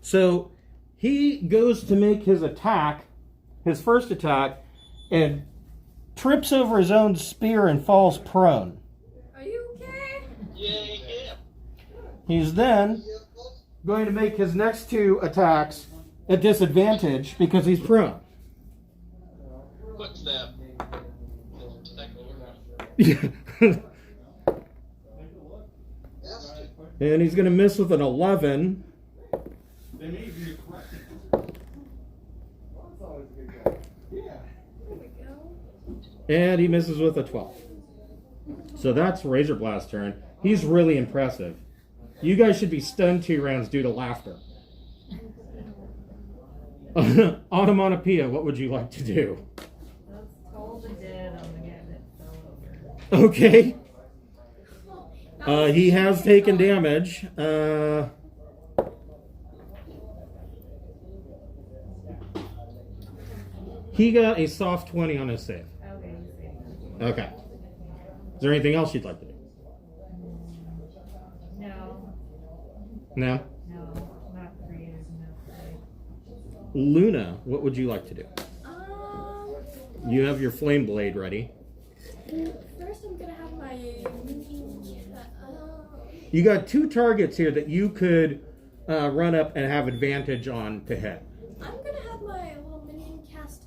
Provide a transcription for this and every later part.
So he goes to make his attack, his first attack, and trips over his own spear and falls prone. Are you okay? Yeah. He's then going to make his next two attacks at disadvantage because he's prone. Quick step. And he's going to miss with an 11. And he misses with a 12. So that's Razor Blast's turn. He's really impressive. You guys should be stunned 2 rounds due to laughter. Onomatopoeia, what would you like to do? Let's toll the dead on the guy that fell over. Okay. He has taken damage. He got a soft 20 on his save. Okay. Is there anything else you'd like to do? No. No? No, not creative enough. Luna, what would you like to do? You have your flame blade ready. First, I'm gonna have my You got 2 targets here that you could run up and have advantage on to hit. I'm gonna have my little minion cast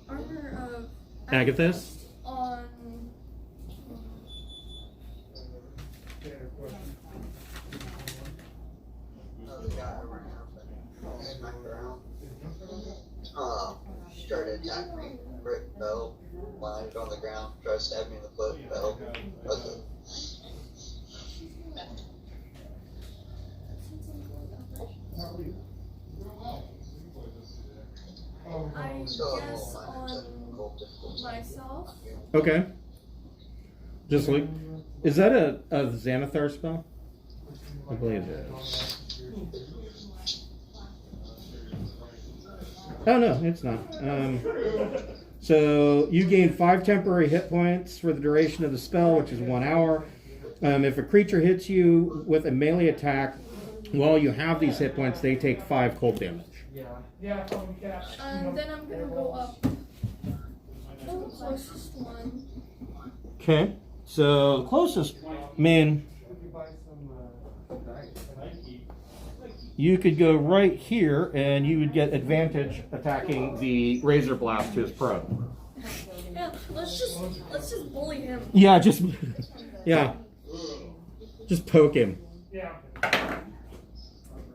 Armor of Agathis? on started attacking me. Brick fell, landed on the ground, tried to stab me in the foot, fell. Okay. I So guess on on myself. Okay. Just like, is that a Xanathar spell? I believe it is. Oh no, it's not. So you gain 5 temporary hit points for the duration of the spell, which is 1 hour. If a creature hits you with a melee attack, while you have these hit points, they take 5 cold damage. Then I'm gonna go up to the closest one. Okay. So the closest, man, you could go right here, and you would get advantage attacking the Razor Blast to his prone. Yeah, let's just bully him. Yeah, just poke him.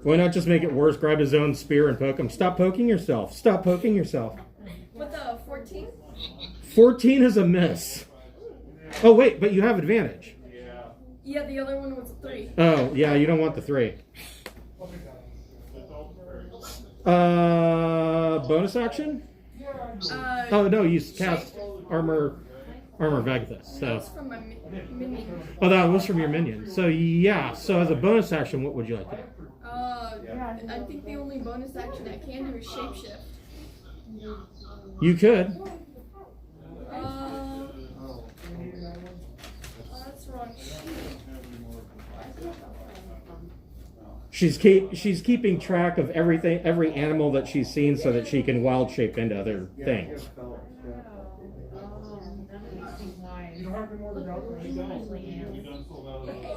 Why not just make it worse? Grab his own spear and poke him. Stop poking yourself. Stop poking yourself. With a 14? 14 is a miss. Oh wait, but you have advantage. Yeah, the other one was a 3. Oh yeah, you don't want the 3. Bonus action? Oh no, you cast armor of Agathis. So. That's from my minion. Oh, that was from your minion. So yeah. So as a bonus action, what would you like to do? I think the only bonus action I can do is shapeshift. You could. That's wrong. She's keeping track of everything, every animal that she's seen, so that she can wild shape into other things.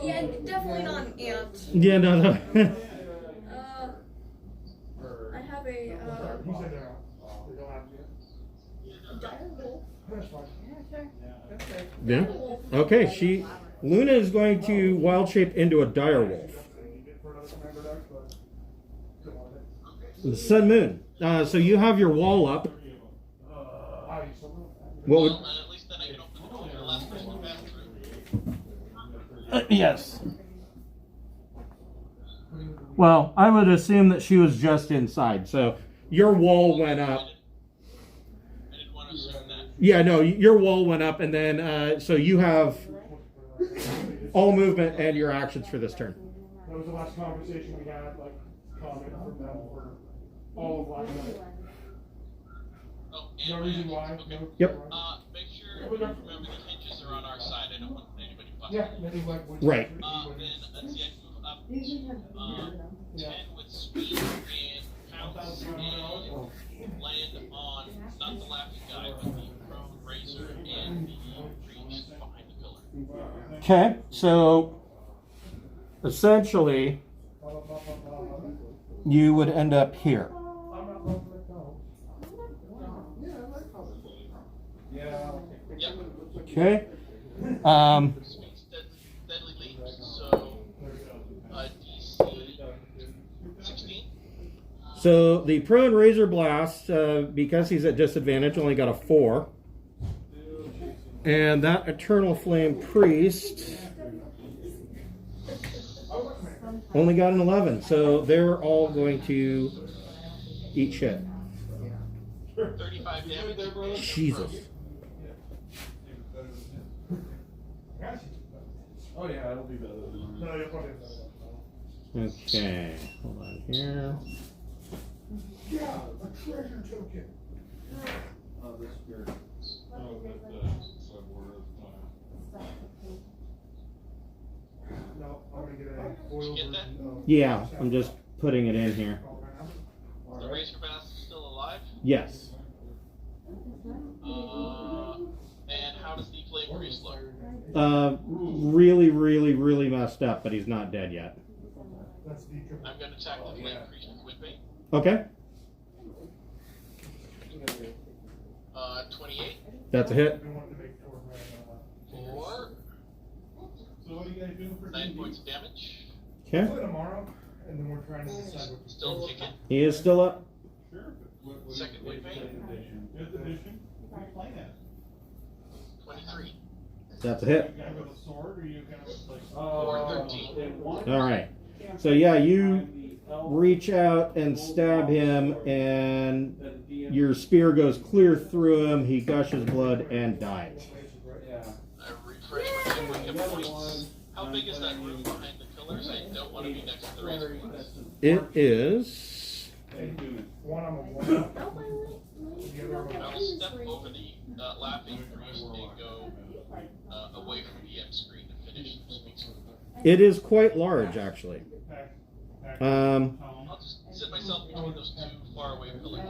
Yeah, definitely not an ant. Yeah, no. I have a dire wolf. Yeah. Okay. Luna is going to wild shape into a dire wolf. The Sun Moon. So you have your wall up. What would? At least then I can open the door for the last person to pass through. Yes. Well, I would assume that she was just inside. So your wall went up. I didn't want to assume that. Yeah, no, your wall went up, and then so you have all movement and your actions for this turn. That was the last conversation we had, like, comment from them for all of last night. Oh, No and reason why. okay. No, Yep. Make sure you remember the hinges are on our side. I don't want anybody Yeah, maybe like what- Right. Then let's see, I move up 10 with speed and pounce and land on not the laughing guy, but the prone razor and the reach behind the pillar. Okay, so essentially you would end up here. Yep. Okay. Speed's deadly leap, so DC 16. So the prone razor blast, because he's at disadvantage, only got a 4. And that eternal flame priest only got an 11. So they're all going to eat shit. 35 damage. Jesus. Oh yeah, it'll be better than No, you'll probably have that. Okay, hold on here. Yeah, a treasure token. Oh, this spirit. No, I'm gonna get a foil Did you get that? version of- Yeah, I'm just putting it in here. The razor blast is still alive. Yes. And how does the flame priest look? Really, really, really messed up, but he's not dead yet. That's the triple. I'm going to attack the flame priest with Whipping. Okay, 28 that's a hit. We wanted to make four for So what are you guys doing for 9 D&D? points of damage. Okay, Play tomorrow, and then we're trying to decide what. Still kicking. he is still up. Sure. What Second what Whipping. Fifth edition. What are you playing at? 23. That's a hit. You guy with a sword, or you kind of like? Or 13. All right. So yeah, you reach out and stab him, and your spear goes clear through him. He gushes blood and dies. Yeah. I refresh my hit points. How big is that room behind the pillars? I don't want to be next to the razor blast. It is. One on the one. The other one. I will step over the laughing priest and go away from the end screen to finish the speech. It is quite large, actually. I'll just sit myself between those two far away pillars.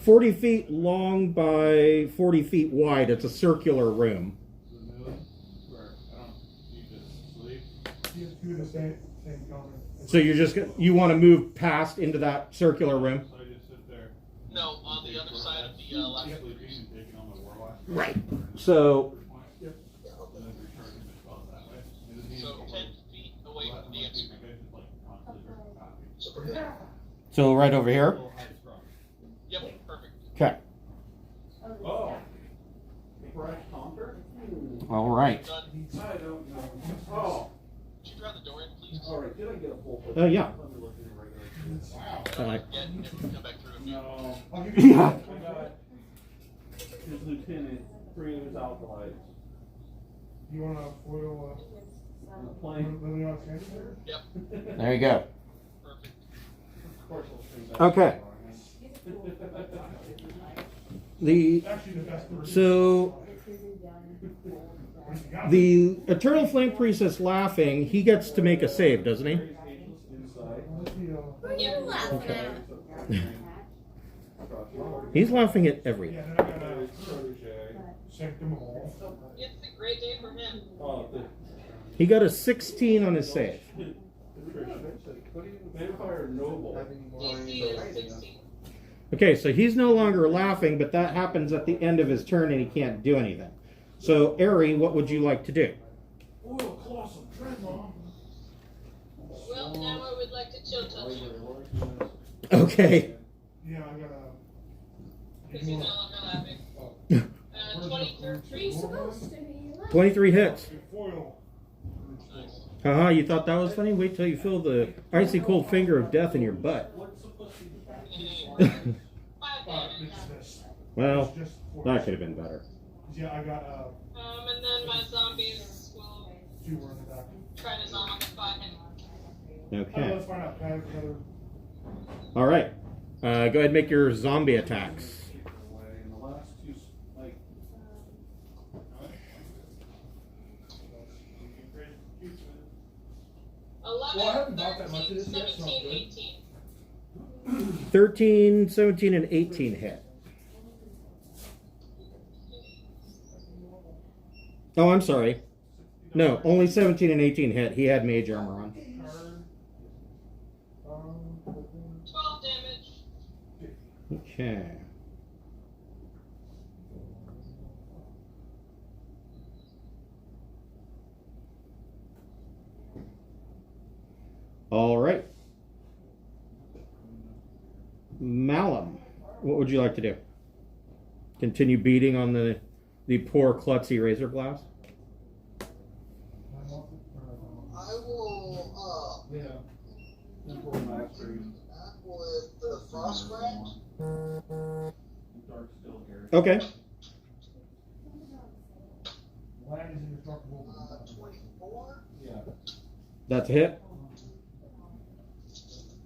40 feet long by 40 feet wide. It's a circular room. You have two of the same color. So you want to move past into that circular room? So I just sit there. No, on the other side of the laughing priest. Taking on my warlock. Right. So And then recharging the spell that way. So 10 feet away from the end screen. so right over here. Yep, perfect. Okay. Oh. Fresh conquer? All right. Done. I don't know. Oh. Could you draw the door in, please? Alright, did I get a full? Yeah. I don't like to get him to come back through and do. No. I'll give you. Yeah. I got his lieutenant, 3 of his alkalites. You want to foil? On the plane. Let me know what's standing there. Yep, There you go. perfect. Of course I'll string that. Okay. The Actually, the best version. so What you got? the Eternal Flame Priest is laughing. He gets to make a save, doesn't he? Inside. Let's see, Who are you laughing at? He's laughing at everything. Yeah, then I got a Sanctum of All. It's a great day for him. Oh, the He got a 16 on his save. Vampire Noble. DC is 16. Okay, so he's no longer laughing, but that happens at the end of his turn and he can't do anything. So, Ari, what would you like to do? Oh, colossal dread, Mom. Well, now I would like to chill touch him. Okay. Yeah, I got a. Because he's no longer laughing. 23. You're supposed to be laughing. 23 hits. Foil. Nice. Haha, you thought that was funny? Wait till you feel the icy cold finger of death in your butt. 5 It's damage. this. Well, It's just foil. that could have been better. Yeah, I got And then my zombies will 2 were in the back. try to zombify him. Okay. Let's find out. I have another. All right. Go ahead and make your zombie attacks. And the last two, like, Well, I haven't bought that much of this yet, so I'm 17, good. 18. 13, 17, and 18 hit. Oh, I'm sorry. No, only 17 and 18 hit. He had mage armor on. 12 damage. Okay. All right. Malum, what would you like to do? Continue beating on the poor klutzy razor blast? I will, back with the frost brand. Okay. 24. That's a hit.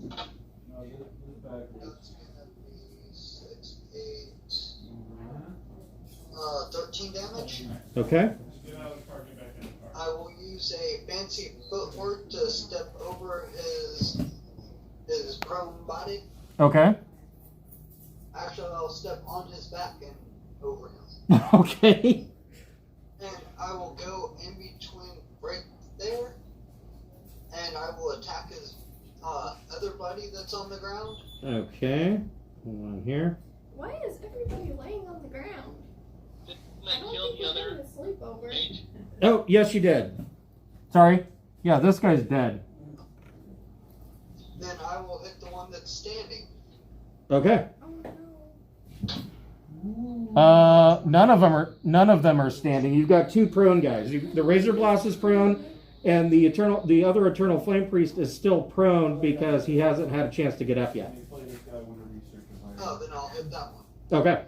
That's gonna be 6, 8, 13 damage. Okay. I will use a fancy footwork to step over his prone body. Okay. Actually, I'll step on his back and over him. Okay. And I will go in between right there, and I will attack his other buddy that's on the ground. Okay. Hold on here. Why is everybody laying on the ground? Didn't I I don't kill think the we're other having a sleepover. mage? Oh, yes, you did. Sorry. Yeah, this guy's dead. Then I will hit the one that's standing. Okay. Oh no. None of them are standing. You've got two prone guys. The Razor Blast is prone, and the other Eternal Flame Priest is still prone because he hasn't had a chance to get up yet. Oh, then I'll hit that one. Okay.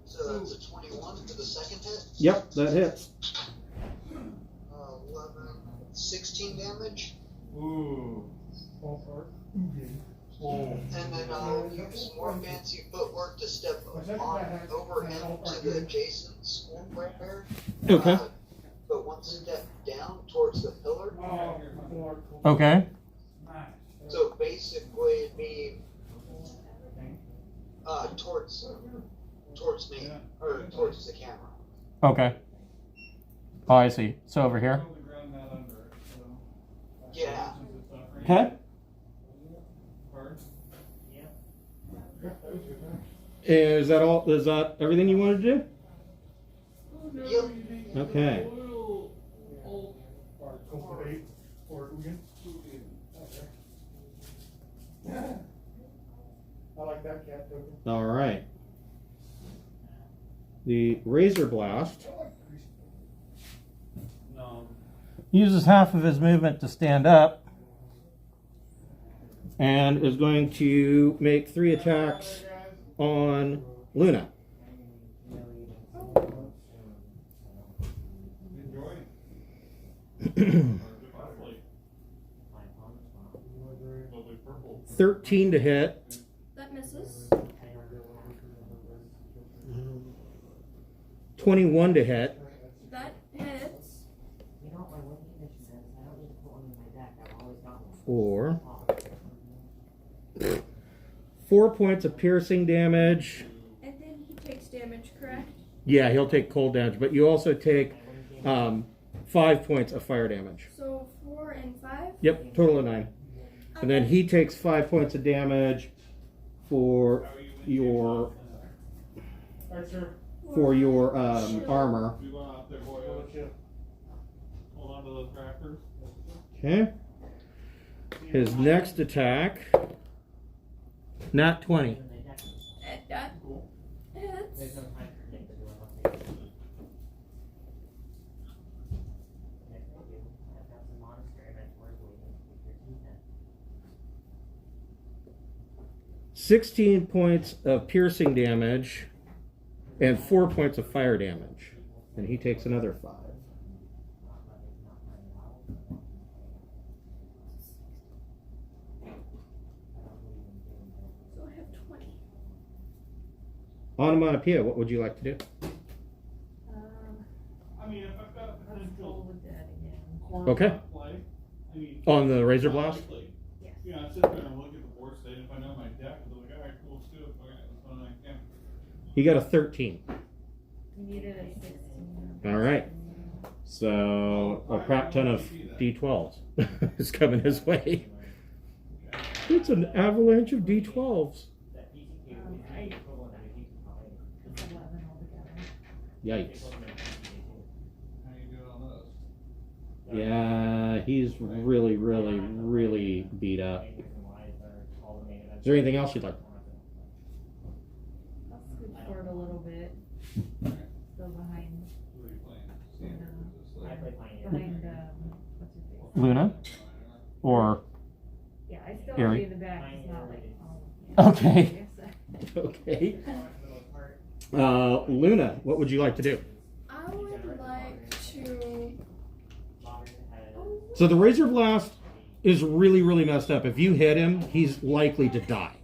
So that's a 21 for the second hit. Yep, that hits. 11, 16 damage. Ooh. And then I'll use more fancy footwork to step over him to the adjacent square. Okay. But one step down towards the pillar. Okay. So basically it'd be towards me, or towards the camera. Okay. Oh, I see. So over here. Yeah. Okay. Is that all? Is that everything you wanted to do? Yep. Okay. I like that cat token. All right. The Razor Blast uses half of his movement to stand up and is going to make 3 attacks on Luna. Enjoy. 13 to hit. That misses. 21 to hit. That hits. For 4 points of piercing damage. And then he takes damage, correct? Yeah, he'll take cold damage, but you also take 5 points of fire damage. So 4 and 5? Yep, total of 9. And then he takes 5 points of damage for your armor. You going out there, boy? Hold on to those crackers. Okay. His next attack, nat 20. That hits. $16 points of piercing damage and 4 points of fire damage. And he takes another 5. So I have 20. Onomatopoeia, what would you like to do? I mean, if I've got a potential with that again. corner Okay. play, I mean, On the Razor Blast? Yeah, I sit there and look at the board state. If I know my deck, I'm like, alright, cool, let's do it. Okay, that's what I can. He got a 13. You needed a 16. All right. So a crap ton of D12s is coming his way. It's an avalanche of D12s. It's 11 altogether. Yikes. How you doing on those? Yeah, he's really, really, really beat up. Is there anything else you'd like? I'll scoot forward a little bit. Still behind. What are you playing? Behind, what's her face? Luna? Or Yeah, I still Harry? want to be in the back. It's not like, oh, Okay. Okay. Luna, what would you like to do? I would like to. So the Razor Blast is really, really messed up. If you hit him, he's likely to die.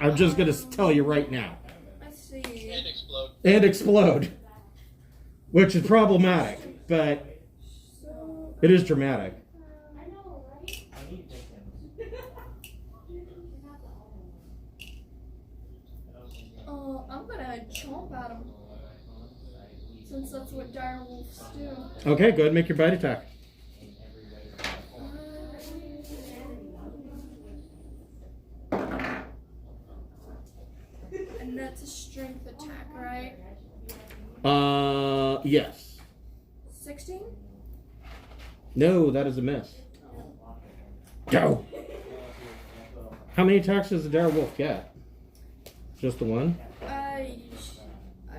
I'm just going to tell you right now. I see. And explode. And explode. Which is problematic, but So. it is dramatic. I know, right? I'm gonna chomp at him. Since that's what dire wolves do. Okay, go ahead and make your bite attack. And that's a strength attack, right? Yes. 16? No, that is a miss. Go. How many attacks does the dire wolf get? Just the one? I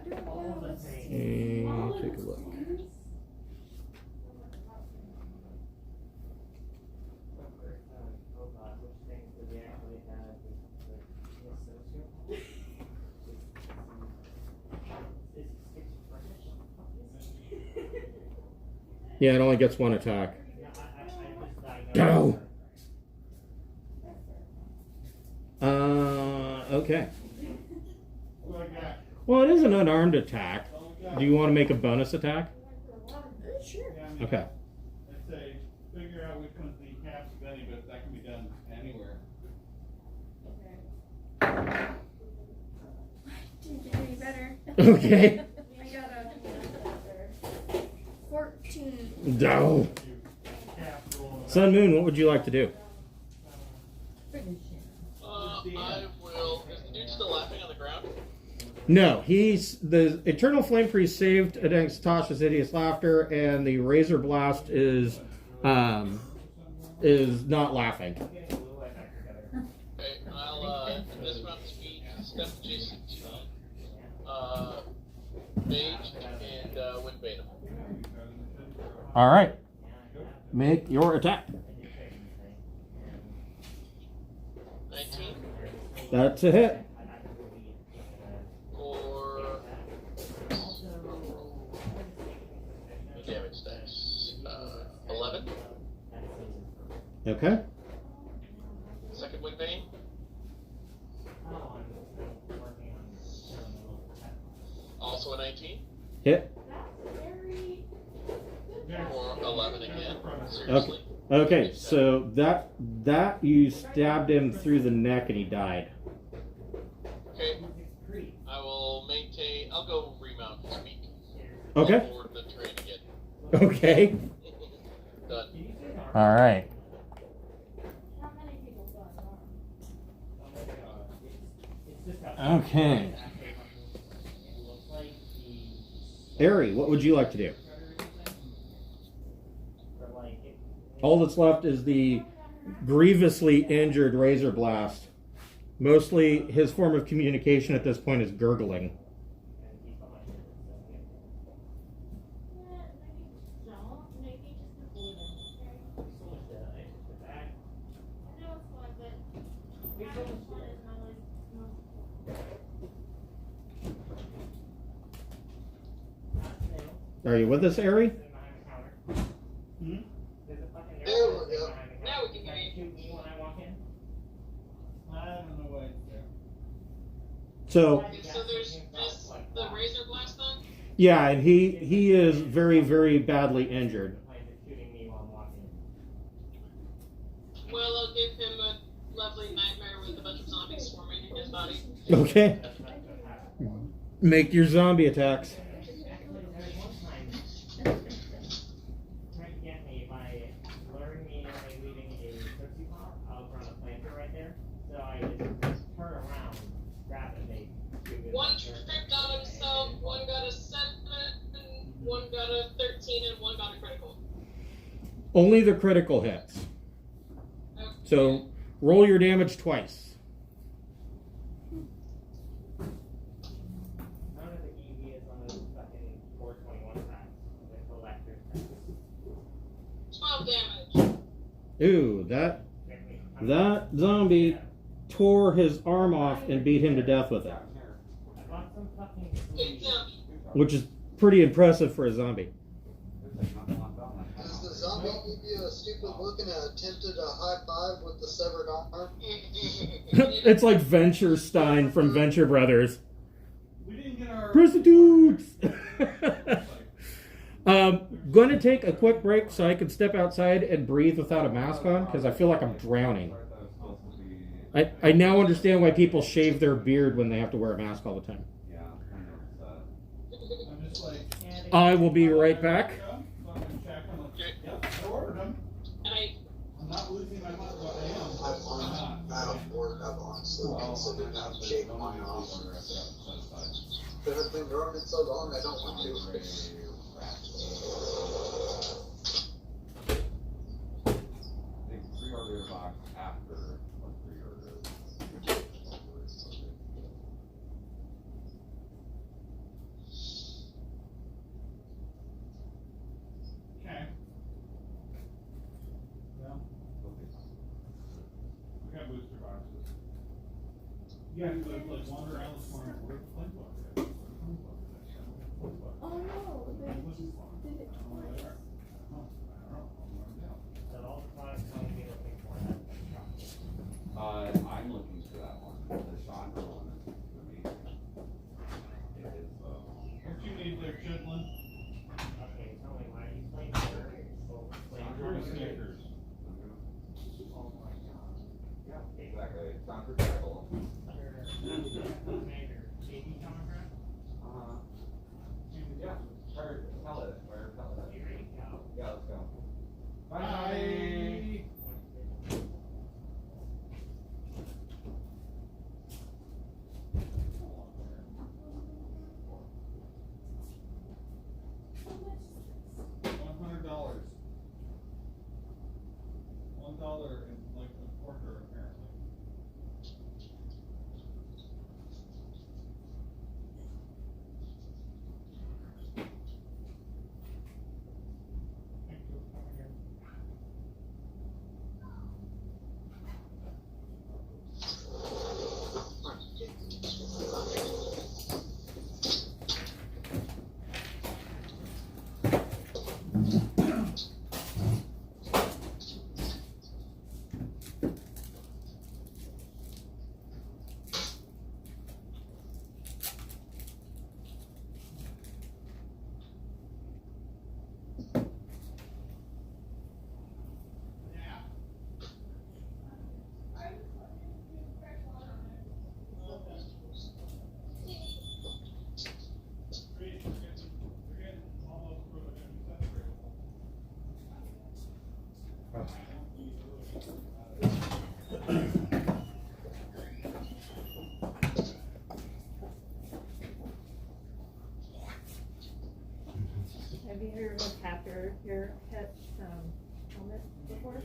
don't know. Take a look. Yeah, it only gets one attack. Go. Okay. Well, it is an unarmed attack. Do you want to make a bonus attack? Sure. Okay. I'd say figure out which one's the caps of any, but that can be done anywhere. Didn't get any better. Okay. I got a 14. No. Sun Moon, what would you like to do? I will. Is the dude still laughing on the ground? No, he's the Eternal Flame Priest saved against Tasha's hideous laughter, and the Razor Blast is not laughing. Okay, I'll at this round speed step adjacent to mage and wind bait him. All right, make your attack. 19 That's a hit. for damage dice. 11. Okay. Second wind bane. Also a 19 Hit. for 11 again. Seriously. Okay, so that you stabbed him through the neck and he died. Okay. I will maintain. I'll go remount and speak. Okay. Forward the terrain again. Okay. Done. All right. Okay. Ari, what would you like to do? All that's left is the grievously injured Razor Blast. Mostly his form of communication at this point is gurgling. Are you with us, Ari? There we go. Now we can hear you. I don't know why it's there. So, So there's this the razor blast then? yeah, and he is very, very badly injured. Well, I'll give him a lovely nightmare with a bunch of zombies swarming in his body. Okay. Make your zombie attacks. Actually, there was one time trying to get me by luring me by leaving a Tootsie Pop out front of the planter right there. So I just turn around, grab it, and they do it. One tripped on himself, one got a 7, one got a 13, and one got a critical. Only the critical hits. So roll your damage twice. None of the easiest on those fucking 421 attacks. The collector attacks. 12 damage. Ooh, that zombie tore his arm off and beat him to death with it, I bought some fucking Good job. which is pretty impressive for a zombie. Does the zombie give you a stupid look and attempted a high five with the severed arm? It's like Venture Stein from Venture Brothers. We didn't get our Prostitutes! Going to take a quick break so I can step outside and breathe without a mask on because I feel like I'm drowning. I now understand why people shave their beard when they have to wear a mask all the time. I'm just like, I will be right back. so I'm gonna check. I'm like, yep, I ordered them. And I'm not losing my mind what I am. I've honestly considered not shaving mine off. But I've been growing it so long I don't want to. Pre-order box after a pre-order. Okay. Well, we got booster boxes. You guys like wander around this morning. Where's the flint book? Oh no, they did it twice. So all the products I'm going to be looking for have been dropped. I'm looking for that one. The Chandra one is amazing. It is, What you need there, Chitlin? Okay, tell me why you playing her. Chandra Snickers. Oh my god. yeah, exactly. Chandra Tackle. Baby contract? Yeah, tell it. Where tell it. You ready to go? Yeah, let's go. Bye. $100. $1 and like a quarter apparently. Thank you. Come again. Have you heard of after your pet helmet before?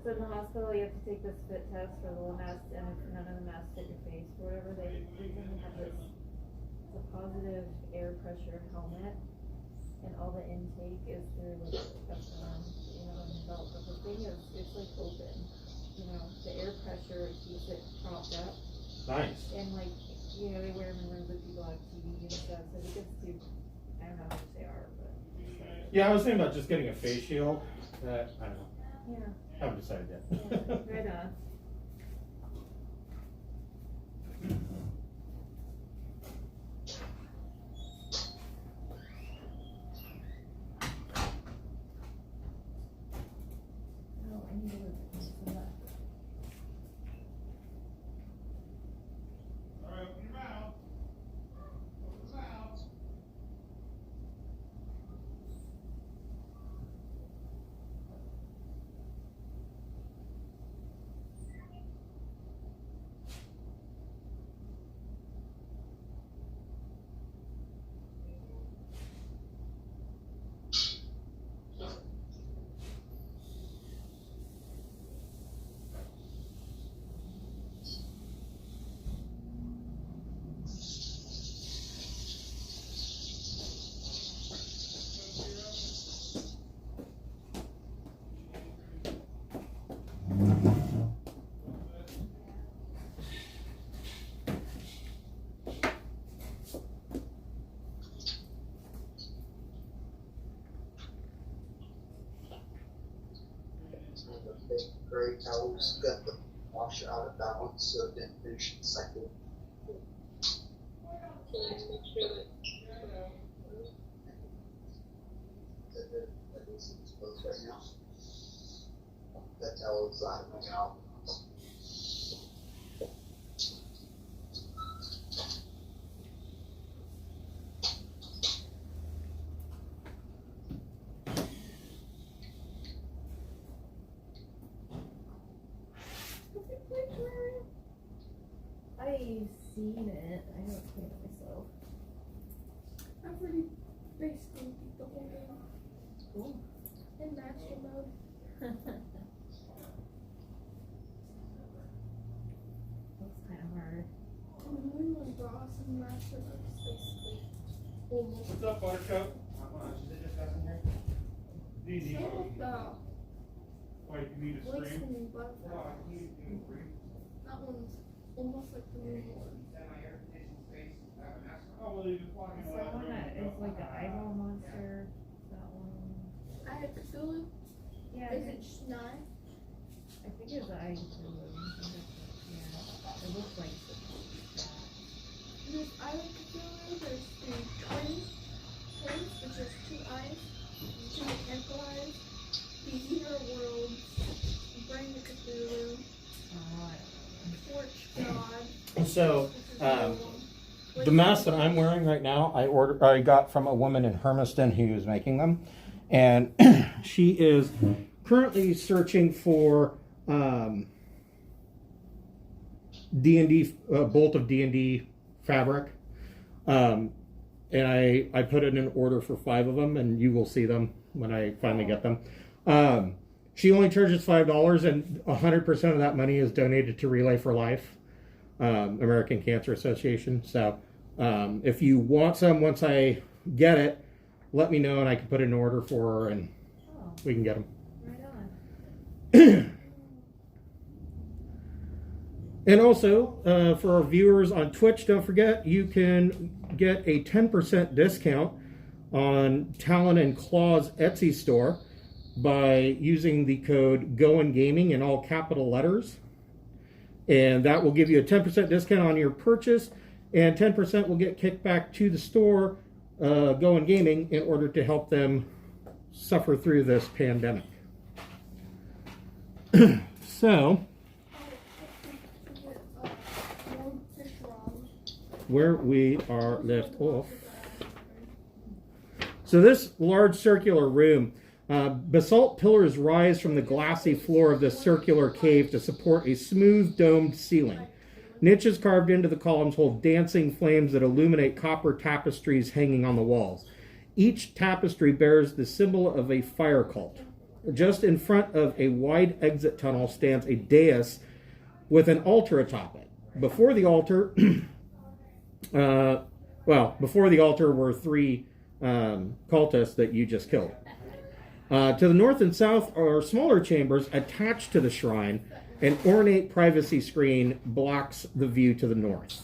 So in the hospital, you have to take this fit test for the masks, and if none of the masks fit your face or whatever, they can have this. It's a positive air pressure helmet, and all the intake is through like a in the belt. But the thing is, it's like open. You know, the air pressure keeps it propped up, Nice. and like they wear them in rooms with people have TV and stuff. So it gets to, I don't know how much they are, but Yeah, I was thinking about just getting a face shield. I don't know. yeah. Haven't decided yet. Yeah, right on. Oh, I need to look. big gray towels got the washer out of balance, so it didn't finish the cycle. Can you make sure that That is exposed right now. That towel is idling out. I've seen it. I don't play it myself. I've already basically beat the whole game. Cool. In master mode. That's kind of hard. I'm doing my boss in master mode is basically almost. What's up, Buttercup? How much is it discussing here? Do you need Some of the Wait, you need a voice stream? and butterflies. That one's almost like the new one. Oh, well, you just walk in So that one room. that is like the eyeball monster. That one. I had Cthulhu. Yeah. Is it Schnei? I think it's the eye Cthulhu. Yeah. It looks like that. There's Island Cthulhu, there's the twins, which is 2 eyes, 2 mechanical eyes, the Zero Worlds, Brain Cthulhu, Torch God. So, which is the other one. the mask that I'm wearing right now, I got from a woman in Hermiston who was making them, and she is currently searching for D&D bolt of D&D fabric, and I put in an order for 5 of them, and you will see them when I finally get them. She only charges $5, and 100% of that money is donated to Relay for Life, American Cancer Association. So if you want some, once I get it, let me know and I can put in an order for her and we can get them. Right on. And also, for our viewers on Twitch, don't forget you can get a 10% discount on Talon and Claw's Etsy store by using the code Goin Gaming in all capital letters. And that will give you a 10% discount on your purchase, and 10% will get kicked back to the store, Goin Gaming, in order to help them suffer through this pandemic. So, where we are left off. So this large circular room, basalt pillars rise from the glassy floor of this circular cave to support a smooth domed ceiling. Niches carved into the columns hold dancing flames that illuminate copper tapestries hanging on the walls. Each tapestry bears the symbol of a fire cult. Just in front of a wide exit tunnel stands a dais with an altar atop it. Before the altar, before the altar were 3 cultists that you just killed. To the north and south are smaller chambers attached to the shrine. An ornate privacy screen blocks the view to the north.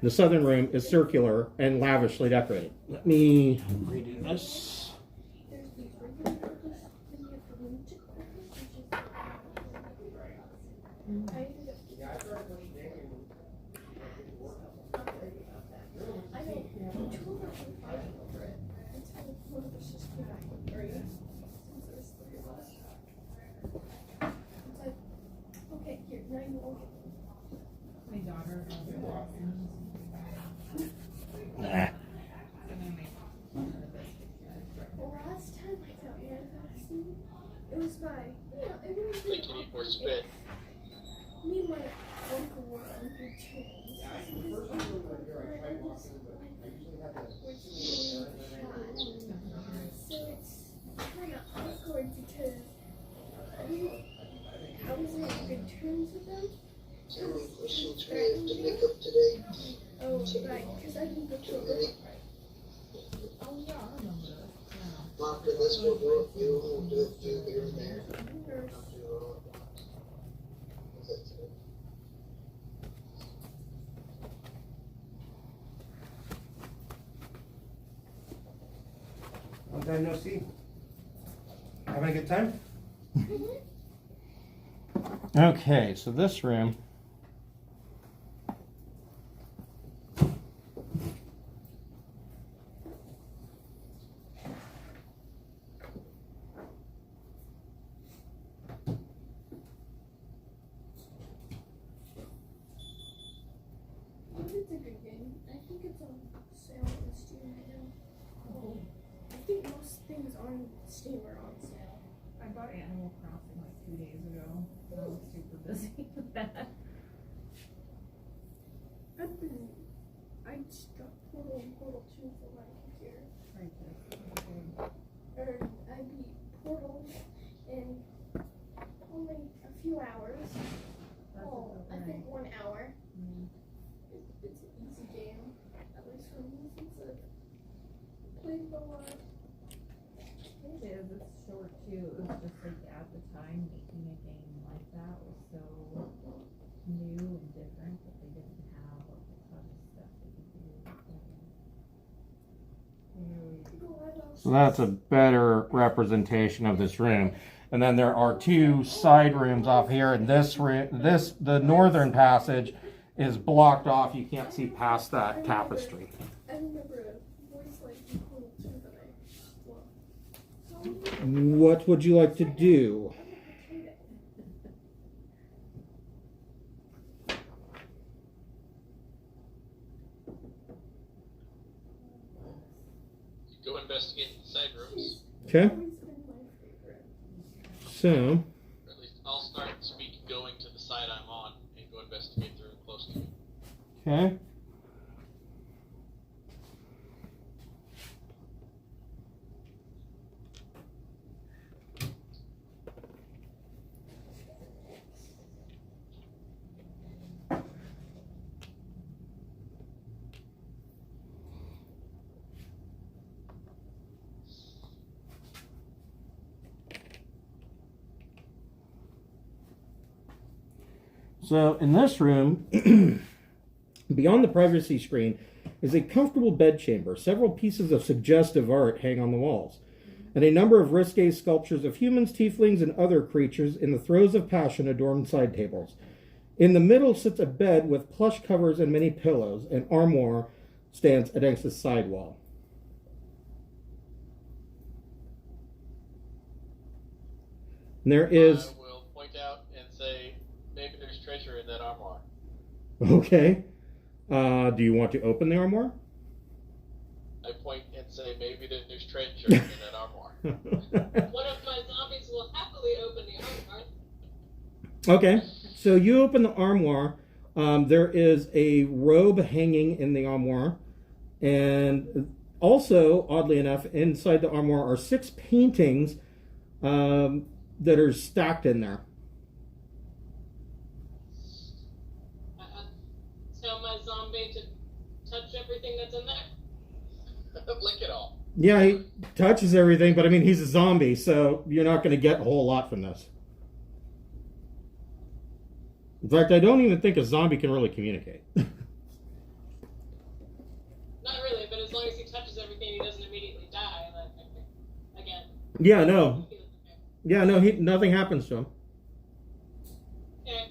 The southern room is circular and lavishly decorated. Let me redo this. Okay, here, now you will. My daughter. Well, last time I got manifesting, it was by, it was Like you need more spit. me and my uncle were on good terms. So it's kind of awkward because I wasn't on good terms with them. Any questions we have to make up today? Oh, right, because I didn't go to it. Oh yeah, I remember this. After this, we'll do a few, we'll do a few here and there. Long time no see. Having a good time? Okay, so this room. It's a good game. I think it's on sale on Steam right now. I think most things on Steam are on sale. I bought Animal Crossing like 2 days ago. I was super busy with that. I just got Portal and Portal 2 for my computer. Right there. Or I beat Portal in only a few hours. Well, I think 1 hour. It's an easy game, at least for me, since I've played it a lot. It is. It's short too. It was just like at the time making a game like that was so new and different that they didn't have like a ton of stuff that you could do. So that's a better representation of this room. And then there are 2 side rooms off here, and this room, the northern passage is blocked off. You can't see past that tapestry. I remember a voice like in Portal 2 that I loved. What would you like to do? Go investigate the side rooms. Okay. Always been my favorite. So, Or at least I'll start going to the side I'm on and go investigate the room close to me. okay. So in this room, beyond the privacy screen, is a comfortable bedchamber. Several pieces of suggestive art hang on the walls, and a number of risque sculptures of humans, tieflings, and other creatures in the throes of passion adorn side tables. In the middle sits a bed with plush covers and many pillows. An armoire stands against the side wall. And there is... I will point out and say, maybe there's treasure in that armoire. Okay. Do you want to open the armoire? I point and say, maybe there's treasure in that armoire. One of my zombies will happily open the armor. Okay. So you open the armoire. There is a robe hanging in the armoire. And also, oddly enough, inside the armoire are 6 paintings that are stacked in there. Tell my zombie to touch everything that's in there. Lick it all. Yeah, he touches everything, but I mean, he's a zombie, so you're not going to get a whole lot from this. In fact, I don't even think a zombie can really communicate. Not really, but as long as he touches everything, he doesn't immediately die. Like, again. Yeah, no. Yeah, no, nothing happens to him. Okay.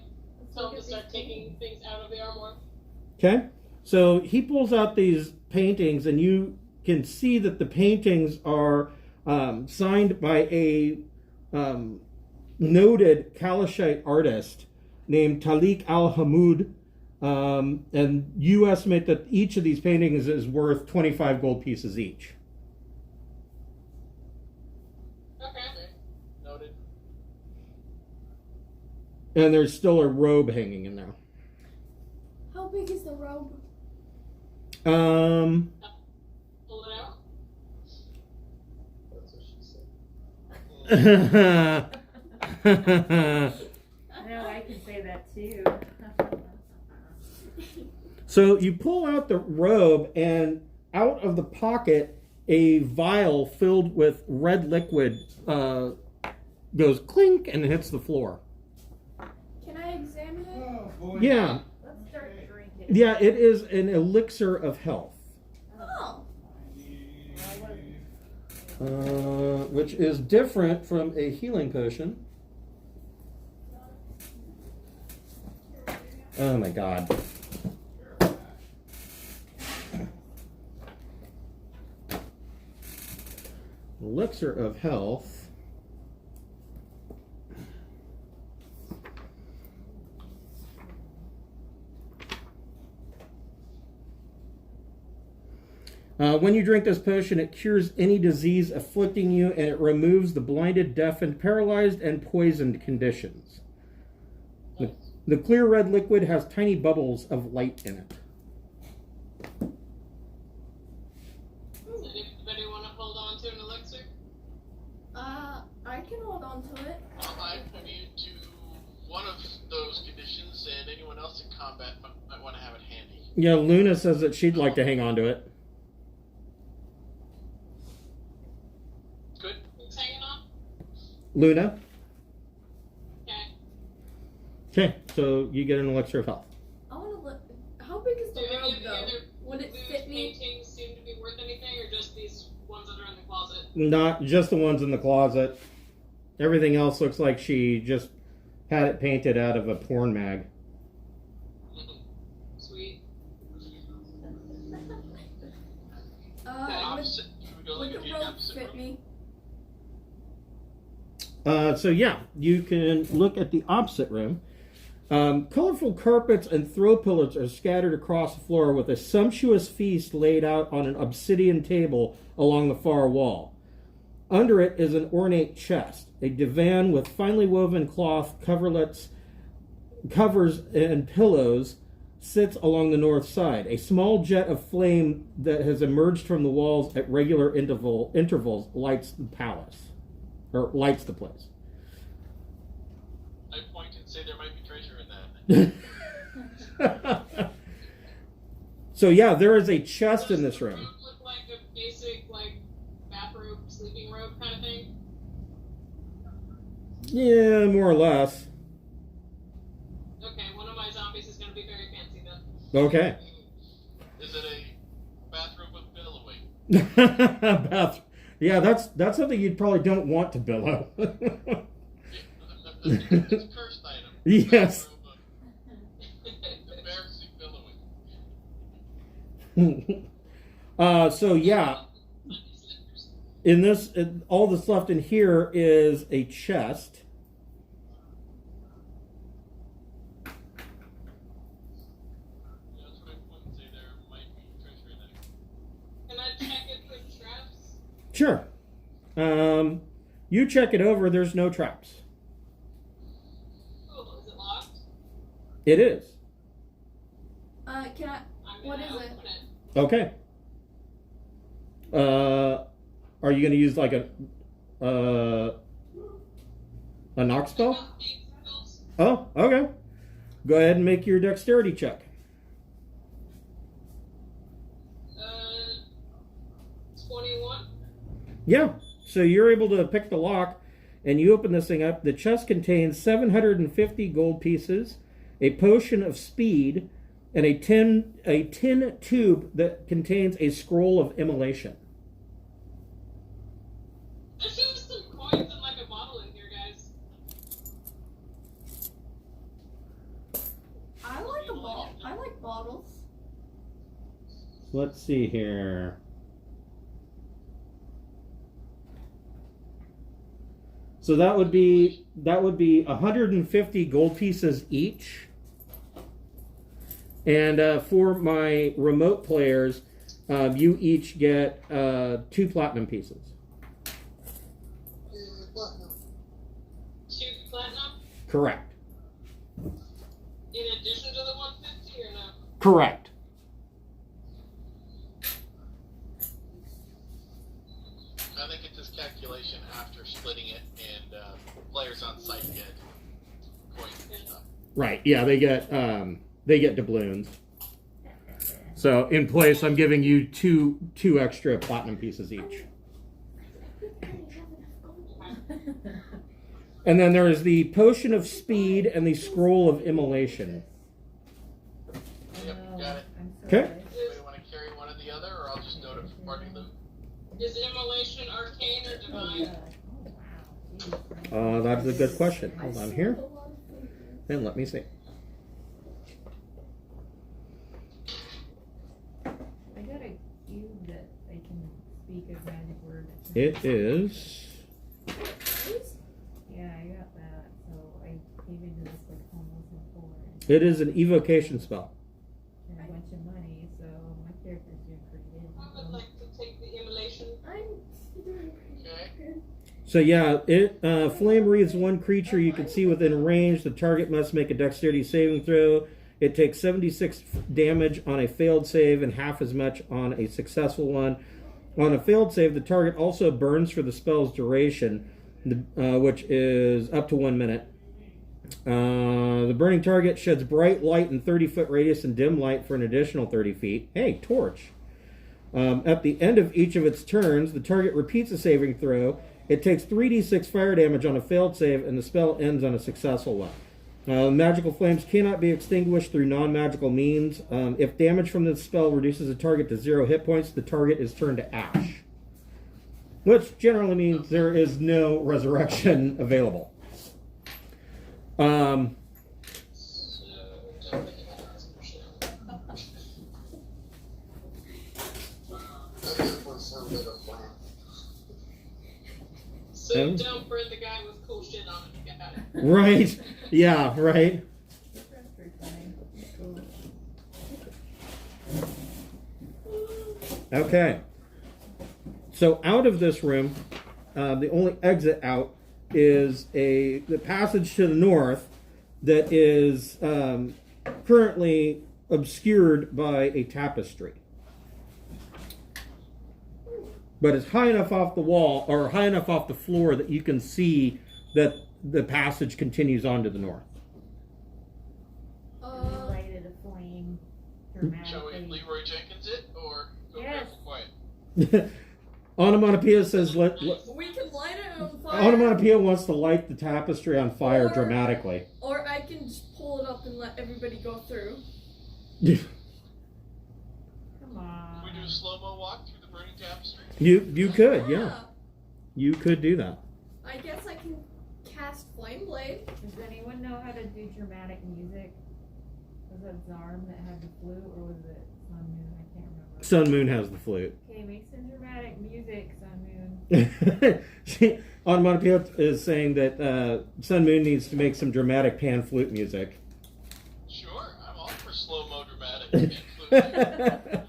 Tell him to start taking things out of the armoire. Okay, so he pulls out these paintings, and you can see that the paintings are signed by a noted Kalashite artist named Talik Al-Hamoud, and you estimate that each of these paintings is worth 25 gold pieces each. Okay. Noted. And there's still a robe hanging in there. How big is the robe? Pull it out. That's what she said. I know, I can say that too. So you pull out the robe, and out of the pocket, a vial filled with red liquid goes clink and hits the floor. Can I examine it? Oh, boy. Yeah, Let's start drinking. yeah, it is an elixir of health, Oh. which is different from a healing potion. Oh my god. Elixir of Health. When you drink this potion, it cures any disease afflicting you, and it removes the blinded, deafened, paralyzed, and poisoned conditions. The clear red liquid has tiny bubbles of light in it. Does anybody want to hold on to an elixir? I can hold on to it. I'm immune to one of those conditions, and anyone else in combat might want to have it handy. Yeah, Luna says that she'd like to hang on to it. Good. Who's hanging on? Luna? Okay. Okay, so you get an elixir of health. I want to look. How big is the Do any robe of the though? other Would it loose fit me? paintings seem to be worth anything, or just these ones that are in the closet? Not just the ones in the closet. Everything else looks like she just had it painted out of a porn mag. Sweet. The Would, opposite. Should we go would look at the the robe opposite fit room? me? So yeah, you can look at the opposite room. Colorful carpets and throw pillows are scattered across the floor with a sumptuous feast laid out on an obsidian table along the far wall. Under it is an ornate chest. A divan with finely woven cloth covers and pillows sits along the north side. A small jet of flame that has emerged from the walls at regular intervals lights the palace, or lights the place. I point and say there might be treasure in that. So yeah, there is a chest in this Does the room. robe look like a basic, bathrobe, sleeping robe kind of thing? Yeah, more or less. Okay, one of my zombies is going to be very fancy then. Okay. Is it a bathroom with billowing? Yeah, that's something you probably don't want to billow. It's a cursed item. Yes. Bathroom of embarrassing billowing. So yeah, all that's left in here is a chest. That's what I point and say there might be treasure in that. Can I check it for traps? Sure. You check it over. There's no traps. Cool, is it locked? It is. Can I? I'm What gonna is it? open it. Okay. Are you going to use like a knock spell? Oh, okay. Go ahead and make your dexterity check. 21. Yeah. So you're able to pick the lock, and you open this thing up. The chest contains 750 gold pieces, a potion of speed, and a tin tube that contains a scroll of immolation. There's just some coins and a bottle in here, guys. I like a ball. I like bottles. Let's see here. So that would be 150 gold pieces each. And for my remote players, you each get 2 platinum pieces. 2 platinum? Correct. In addition to the 150 or no? Correct. I think it's this calculation after splitting it, and players on site get coins and stuff. Right. Yeah, they get doubloons. So in place, I'm giving you two extra platinum pieces each. And then there is the potion of speed and the scroll of immolation. Yep, got it. Okay. Anybody want to carry one or the other, or I'll just note it for party loot? Is immolation arcane or divine? That's a good question. Hold on here. And let me see. It is. Yeah, I got that. So I came into this like almost in 4. It is an evocation spell. And a bunch of money, so my character's doing pretty good. I would like to take the immolation. I'm doing pretty good. So yeah, it flame wreathes one creature you can see within range. The target must make a dexterity saving throw. It takes 76 damage on a failed save and half as much on a successful one. On a failed save, the target also burns for the spell's duration, which is up to 1 minute. The burning target sheds bright light in 30-foot radius and dim light for an additional 30 feet. Hey, torch. At the end of each of its turns, the target repeats a saving throw. It takes 3d6 fire damage on a failed save, and the spell ends on a successful one. Magical flames cannot be extinguished through non-magical means. If damage from this spell reduces a target to 0 hit points, the target is turned to ash. Which generally means there is no resurrection available. So don't burn the guy with cool shit on it. Got it. Right. Yeah, right. Okay. So out of this room, the only exit out is the passage to the north that is currently obscured by a tapestry. But it's high enough off the wall, or high enough off the floor, that you can see that the passage continues on to the north. Lighted a flame dramatically. Shall we Leroy Jenkins it, or go Yes. quiet? Onomatopoeia says, We can light it on fire. Onomatopoeia wants to light the tapestry on fire dramatically. Or I can just pull it up and let everybody go through. Come on. Can we do a slow-mo walk through the burning tapestry? You could, yeah. You could do that. I guess I can cast Flame Blade. Does anyone know how to do dramatic music? Was that Zarm that had the flute, or was it Sun Moon? I can't remember. Sun Moon has the flute. Okay, make some dramatic music, Sun Moon. Onomatopoeia is saying that Sun Moon needs to make some dramatic pan flute music. Sure, I'm all for slow-mo dramatic and flute.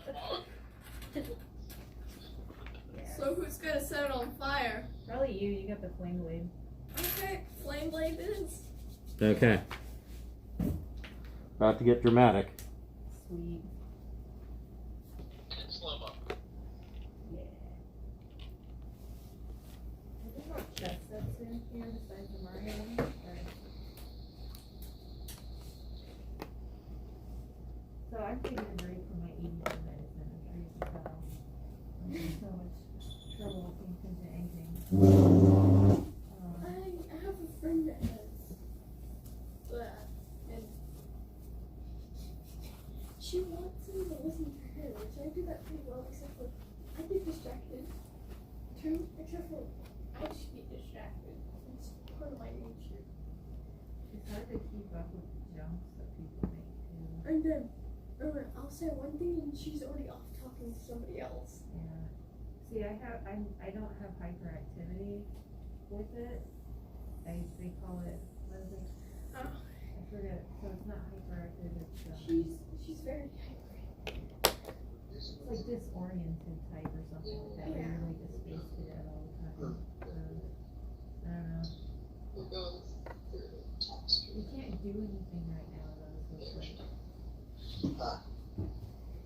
Come on. So who's gonna set it on fire? Probably you. You got the flame blade. Okay, Flame Blade it is. Okay. About to get dramatic. Sweet. And slow-mo. Yeah. Are there more chest sets in here besides the Mario one? Or... So I'm taking a break from my 80 medicine. I'm sure you can tell. I'm having so much trouble looking into anything. I have a friend that has that, and she wants me to listen to her, which I do that pretty well, except for I get distracted too, except for I just get distracted. It's part of my nature. It's hard to keep up with the jumps that people make too. And then I'll say one thing and she's already off talking to somebody else. Yeah. See, I don't have hyperactivity with it. They call it, what is it? I forget. So it's not hyperactive. It's She's very hyper. it's like disoriented type or something like that. Where Yeah. you're like a space cadet all the time. I don't know. We're going through the tapestry. You can't do anything right now though. So it's like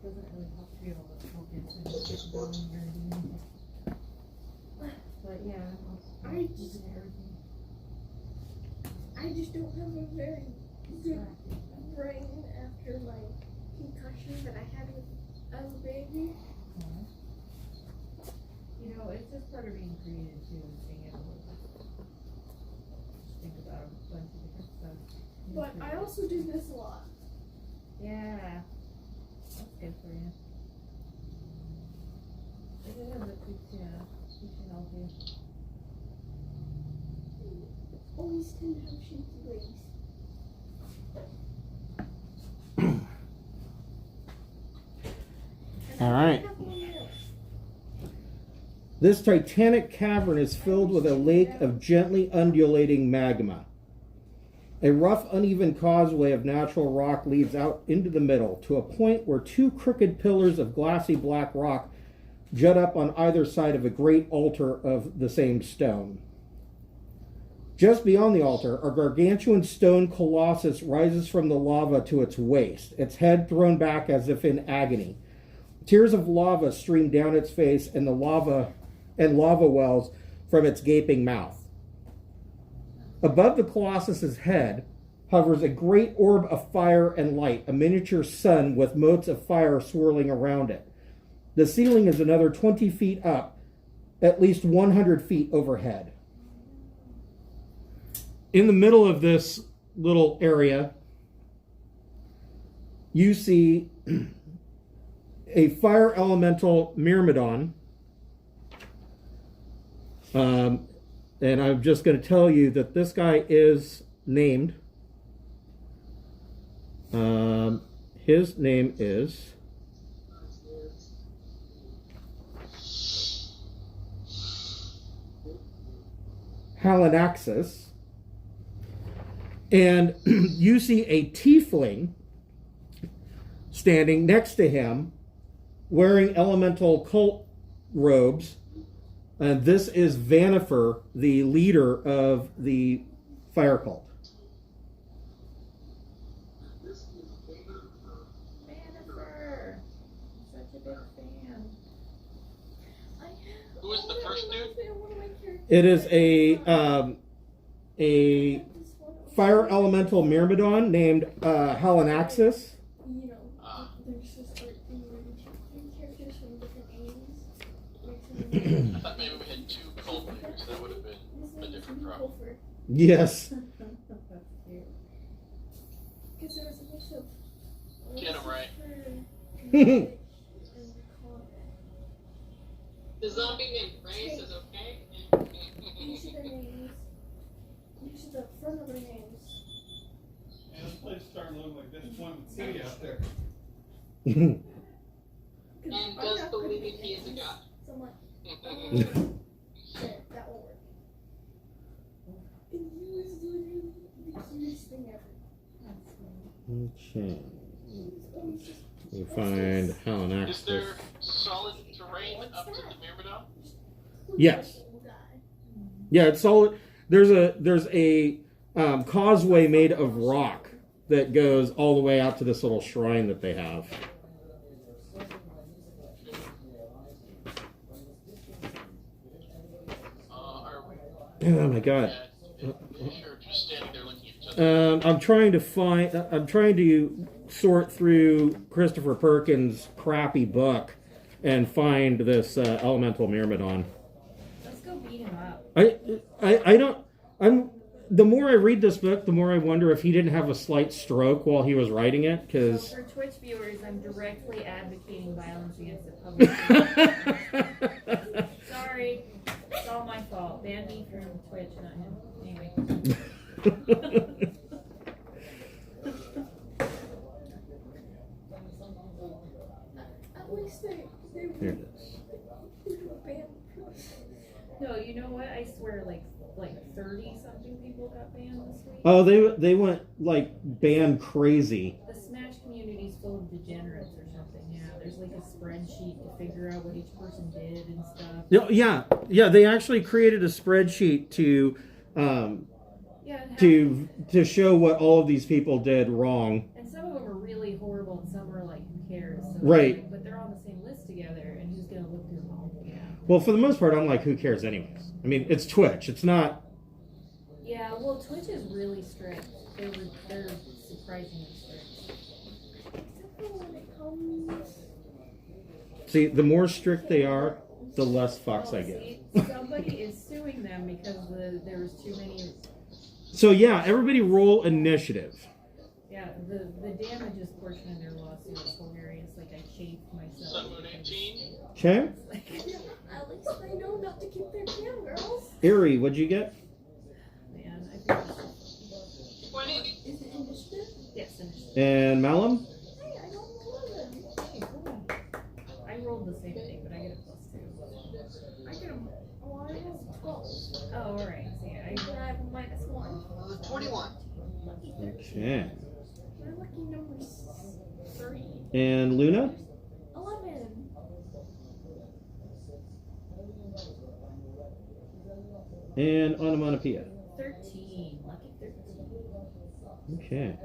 doesn't really help you be able to focus and get going or do anything. But yeah, I just don't have a very good brain after my concussion that I had as a baby. You know, it's just part of being creative too, is being able to think about a bunch of different stuff. But I also do this a lot. Yeah, that's good for you. It is, it keeps you healthy. Always tend to have shaky legs. All right. This titanic cavern is filled with a lake of gently undulating magma. A rough, uneven causeway of natural rock leads out into the middle to a point where two crooked pillars of glassy black rock jut up on either side of a great altar of the same stone. Just beyond the altar, a gargantuan stone colossus rises from the lava to its waist, its head thrown back as if in agony. Tears of lava stream down its face and lava wells from its gaping mouth. Above the colossus's head hovers a great orb of fire and light, a miniature sun with motes of fire swirling around it. The ceiling is another 20 feet up, at least 100 feet overhead. In the middle of this little area, you see a Fire Elemental Myrmidon. And I'm just going to tell you that this guy is named. His name is Halanaxis. And you see a tiefling standing next to him wearing elemental cult robes. And this is Vanifer, the leader of the fire cult. Vanifer! Such a big fan. Who is the first dude? It is a Fire Elemental Myrmidon named Halanaxis. You know, there's this art thing where the two characters from different ages. I thought maybe we had two cult leaders. That would have been a different problem. Yes. Because there was a bunch of. Get him right. The zombie named Grace is okay. Each of their names. Each of the front of their names. Man, this place is starting to look like disappointment city out there. And does believe he is a god. So I'm like, shit, that won't work. And he was literally the cutest thing ever. Okay. We find Is Halanaxis. there solid terrain up to the Myrmidon? Yes. Yeah, it's solid. There's a causeway made of rock that goes all the way out to this little shrine that they have. Oh my god. Just standing there looking at each other. I'm trying to sort through Christopher Perkins' crappy book and find this Elemental Myrmidon. Let's go beat him up. The more I read this book, the more I wonder if he didn't have a slight stroke while he was writing it, because... So for Twitch viewers, I'm directly advocating violence against the public. Sorry. It's all my fault. Ban me from Twitch, not him. Anyway. At least they Here it is. banned. No, you know what? I swear, like 30-something people got banned this week. Oh, they went like band crazy. The Smash community is full of degenerates or something. Yeah, there's like a spreadsheet to figure out what each person did and stuff. Yeah. They actually created a spreadsheet to show what all of these people did wrong. And some of them are really horrible, and some are like, who cares? So Right. But they're on the same list together, and who's gonna look through them all? Yeah. Well, for the most part, I'm like, who cares anyways? I mean, it's Twitch. It's not... Yeah, well, Twitch is really strict. They're surprisingly strict. Except for when it comes. See, the more strict they are, the less fucks I get. See, somebody is suing them because there was too many. So yeah, everybody roll initiative. Yeah, the damages portion of their lawsuit is hilarious. Like, I chafed myself. Sun Moon 18. Okay. At least they know not to keep their cam girls. Erie, what'd you get? Man, I think 20. Is it initiative? yes, initiative. And Malum? Hey, I don't know them. Hey, cool. I rolled the same thing, but I get a +2. I get a 12. Oh, alright. So yeah, And I have a -1. 21. Okay. My lucky number's 3. And Luna? 11. And Onomatopoeia. 13. Lucky 13. Okay.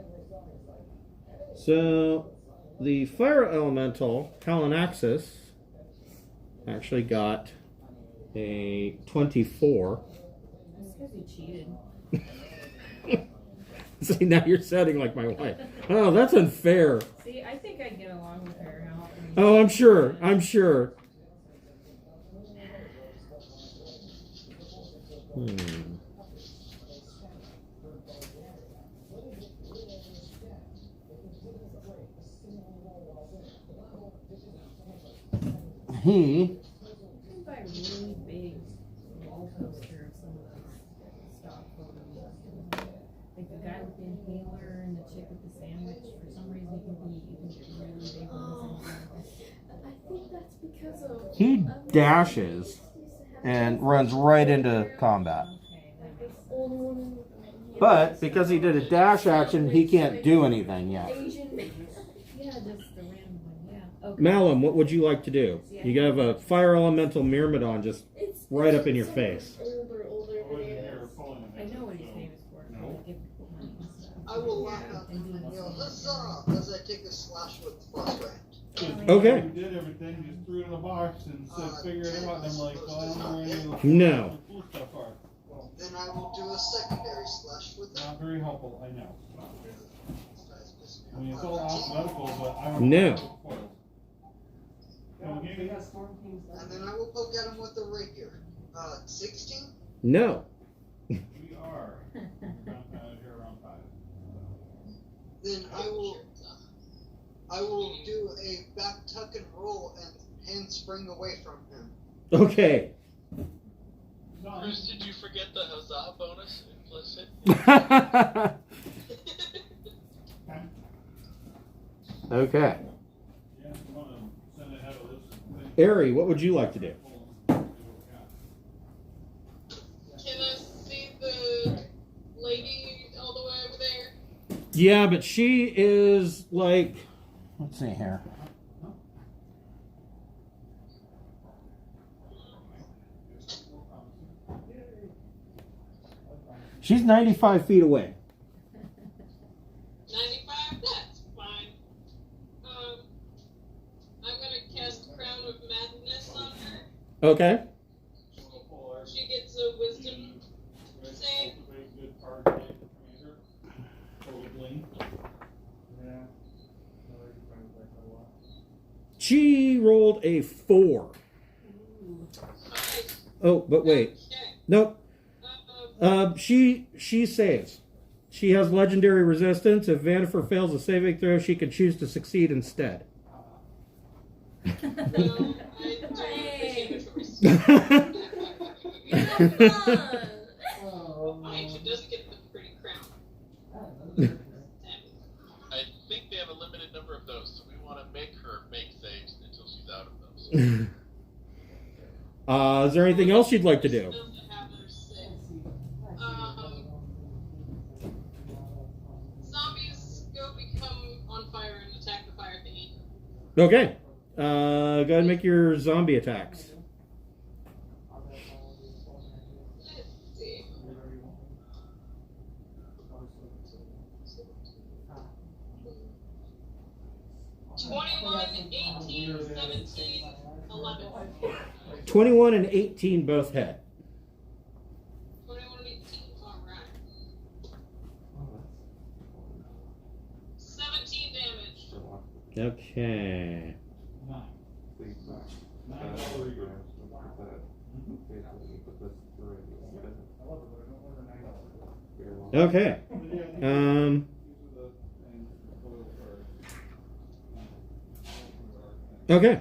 So, the Fire Elemental, Kalanaxis, actually got a 24. That's because you cheated. See, now you're sounding like my wife. Oh, that's unfair. See, I think I get along with her. How often Oh, I'm sure. I'm sure. He You can buy a really big wall poster of some of those stock photos. Like the guy with the inhaler and the chick with the sandwich. For some reason, you can get really big ones. I think that's because of. he dashes and runs right into combat. Like this old woman. But because he did a dash action, he can't do anything yet. Asian man. Yeah, just the random one. Yeah. Okay. Malum, what would you like to do? You have a Fire Elemental Myrmidon just right up in your face. Older I wasn't than here it pulling it. I know what he's famous for. No. Give money and stuff. I will laugh out and yell, huzzah, as I take a slash with Frostbrand. Okay. You did everything, just threw it in a box and said, figure it out. And I'm like, well, I don't know where any of the No. cool stuff are. Then I will do a secondary slash with it. Not very helpful, I know. I mean, it's all alphabetical, but I don't No. know. Foils. And then I will poke at him with a rapier. 16? No. We are. Here around 5. Then I will do a back tuck and roll and handspring away from him. Okay. Bruce, did you forget the huzzah bonus implicit? Okay. Yeah, you want to send it out of this thing. Ari, what would you like to do? Can I see the lady all the way over there? Yeah, but she is like, let's see here. She's 95 feet away. 95? That's fine. I'm gonna cast Crown of Madness on her. Okay. She gets a wisdom save. She rolled a 4. Oh, but wait. Okay. Nope. She saves. She has legendary resistance. If Vanifer fails a saving throw, she can choose to succeed instead. No, I don't appreciate the choice. Fine, she doesn't get the pretty crown. I think they have a limited number of those, so we want to make her make saves until she's out of those. Is there anything else you'd like to do? Zombies go become on fire and attack the fire thingy. Okay. Go ahead and make your zombie attacks. Let's see. 21, 18, 17, 11. 21 and 18 both hit. 21 and 18, alright. 17 damage. Okay. Okay. Okay.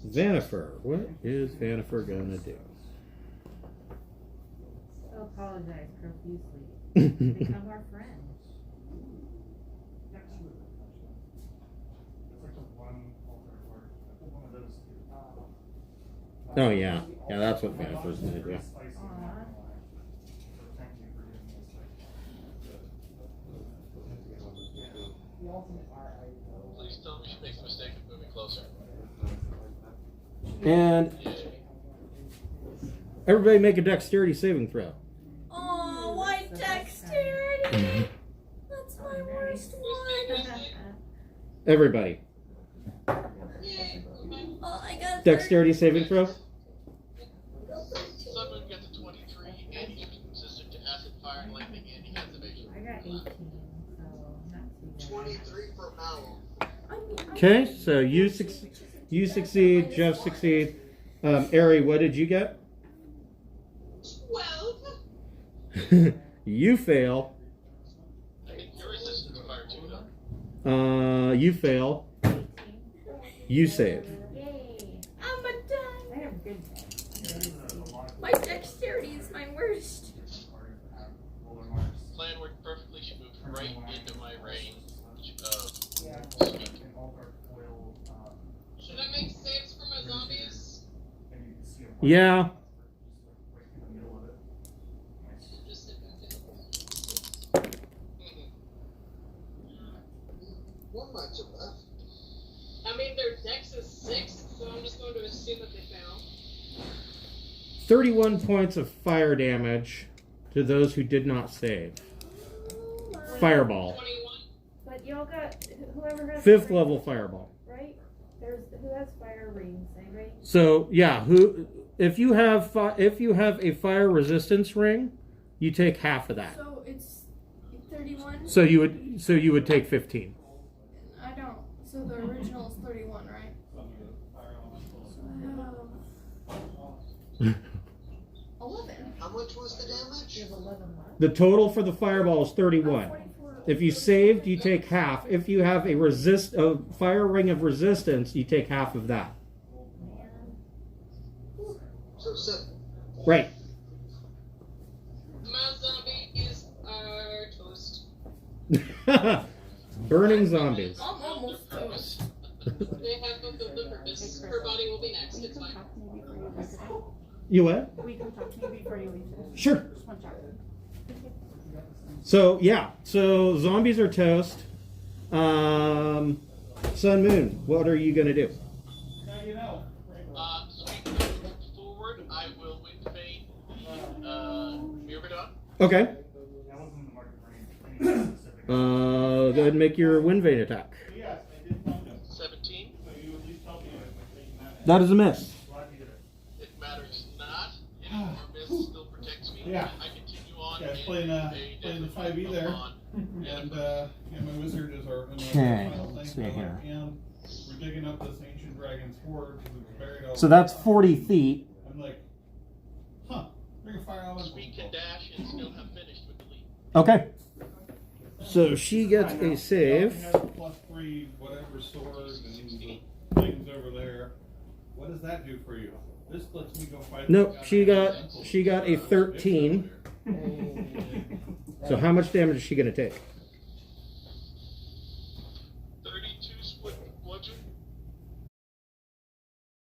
Vanifer. What is Vanifer gonna do? I'll apologize profusely. Become our friend. Oh yeah, yeah, that's what Vanifer's gonna do. Please tell me she makes the mistake of moving closer. And everybody make a dexterity saving throw. Oh, why dexterity? That's my worst one. Everybody. Oh, I got Dexterity saving throw. Sunmoon gets a 23, and he's resistant to acid, fire, and lightning, and he has evasion. I got 18, so not too bad. 23 for Mallow. Okay, so you succeed, Jeff succeed. Ari, what did you get? 12. You fail. I think you're resistant to fire too, though. You fail. You save. Yay! I'm a I done. have good. My dexterity is my worst. Plan worked perfectly. She moved right into my range of speed. Should I make saves for my zombies? Yeah. Just sit back in. One might survive. I mean, their dex is 6, so I'm just going to assume that they fail. 31 points of fire damage to those who did not save. Fireball. 21. But y'all got whoever has 5th fire- level fireball. right? There's who has fire rings, right? So yeah, if you have a fire resistance ring, you take half of that. So it's 31. So you would take 15. I don't. So the original is 31, right? So I have 11. How much was the damage? You have 11 left. The total for the fireball is 31. 24. If you saved, you take half. If you have a fire ring of resistance, you take half of that. So 7. Right. My zombies are toast. Burning zombies. I'm almost toast. They have fulfilled the purpose. Her body will be next. We It's can fine. talk to me before you leave today. You what? We can talk to me before you leave today. Sure. Just one chat. So yeah, so zombies are toast. Sun Moon, what are you gonna do? So we move forward. I will wind fade the Myrmidon. Okay. Go ahead and make your wind vein attack. 17. That is a miss. It matters not. Any more miss still protects me. Yeah. I continue on. Yeah, and playing the 5e there. on. And my wizard is our Okay, final let's thing. see here. And we're digging up this ancient dragon's hoard because it was buried all So that's 40 feet. I'm like, bring a fire elemental. We can dash and still have finished with the lead. Okay. So she gets a save. Has a +3 whatever sword and things over there. What does that do for you? This lets me go fight. Nope, the she elemental. got a 13. So how much damage is she gonna take?